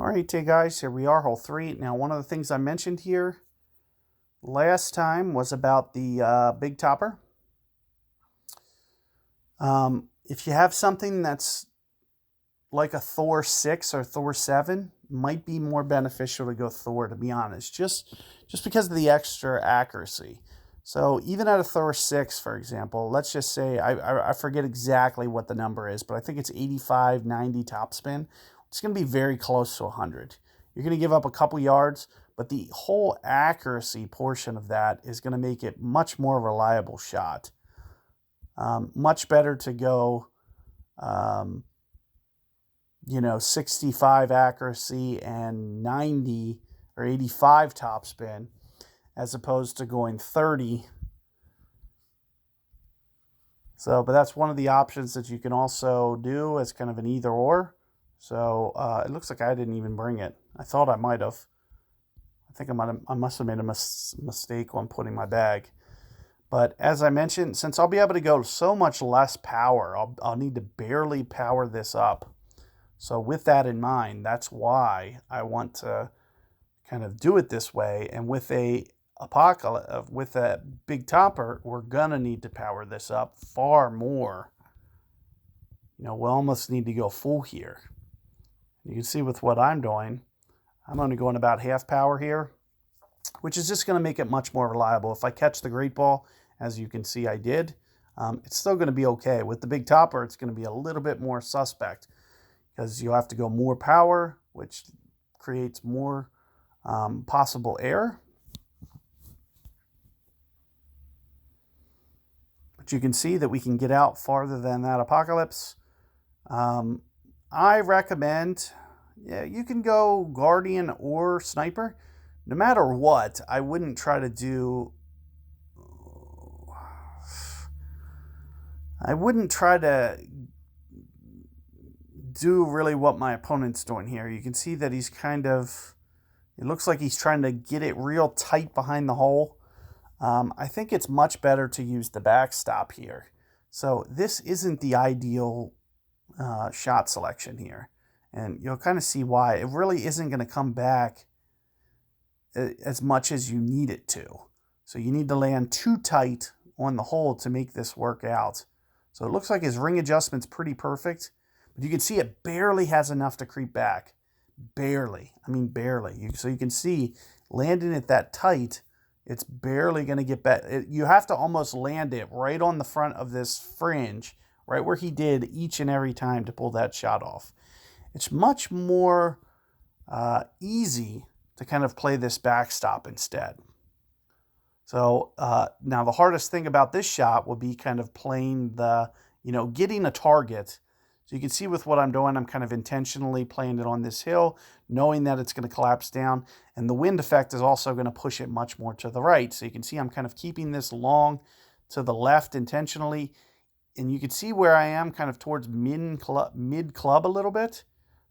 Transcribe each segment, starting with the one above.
All right, hey guys, here we are, hole 3. Now, one of the things I mentioned here last time was about the big topper. If you have something that's like a Thor 6 or Thor 7, might be more beneficial to go Thor, to be honest, just because of the extra accuracy. So even at a Thor 6, for example, let's just say, I forget exactly what the number is, but I think it's 85, 90 topspin. It's going to be very close to 100. You're going to give up a couple yards, but the whole accuracy portion of that is going to make it much more reliable shot. Much better to go, 65 accuracy and 90 or 85 topspin, as opposed to going 30. So, but that's one of the options that you can also do as kind of an either or. So it looks like I didn't even bring it. I thought I might have. I think I must have made a mistake when putting my bag. But as I mentioned, since I'll be able to go so much less power, I'll need to barely power this up. So with that in mind, that's why I want to kind of do it this way. And with a big topper, we're gonna need to power this up far more. We'll almost need to go full here. You can see with what I'm doing, I'm only going about half power here, which is just going to make it much more reliable. If I catch the great ball, as you can see I did, it's still going to be okay. With the big topper, it's going to be a little bit more suspect because you'll have to go more power, which creates more possible error. But you can see that we can get out farther than that Apocalypse. I recommend, you can go Guardian or Sniper. No matter what, I wouldn't try to do... really what my opponent's doing here. You can see that he's kind of... It looks like he's trying to get it real tight behind the hole. I think it's much better to use the backstop here. So this isn't the ideal shot selection here, and you'll kind of see why. It really isn't going to come back as much as you need it to. So you need to land too tight on the hole to make this work out. So it looks like his ring adjustment's pretty perfect, but you can see it barely has enough to creep back. Barely. I mean, barely. So you can see landing it that tight, it's barely going to get back. You have to almost land it right on the front of this fringe, right where he did each and every time to pull that shot off. It's much more easy to kind of play this backstop instead. So now the hardest thing about this shot would be kind of playing getting a target. So you can see with what I'm doing, I'm kind of intentionally playing it on this hill, knowing that it's going to collapse down. And the wind effect is also going to push it much more to the right. So you can see I'm kind of keeping this long to the left intentionally. And you can see where I am kind of towards mid-club a little bit.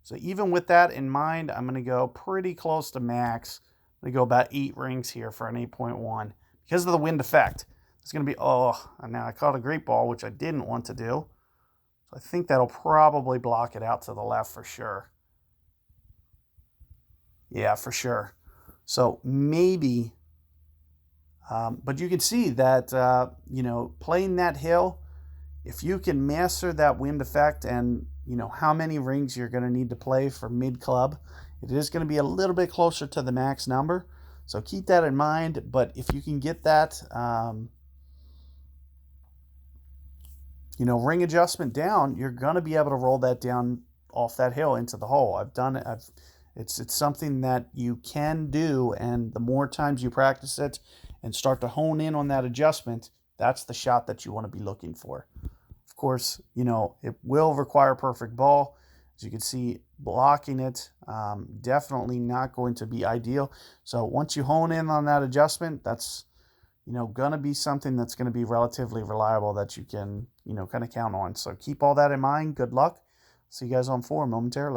So even with that in mind, I'm going to go pretty close to max. I'm going to go about 8 rings here for an 8.1. Because of the wind effect, it's going to be, now I caught a great ball, which I didn't want to do. So I think that'll probably block it out to the left for sure. Yeah, for sure. So maybe, but you can see that, playing that hill, if you can master that wind effect and, how many rings you're going to need to play for mid-club, it is going to be a little bit closer to the max number. So keep that in mind. But if you can get that, ring adjustment down, you're going to be able to roll that down off that hill into the hole. I've done it. It's something that you can do. And the more times you practice it and start to hone in on that adjustment, that's the shot that you want to be looking for. Of course, it will require perfect ball. As you can see, blocking it, definitely not going to be ideal. So once you hone in on that adjustment, that's, going to be something that's going to be relatively reliable that you can, kind of count on. So keep all that in mind. Good luck. See you guys on 4 momentarily.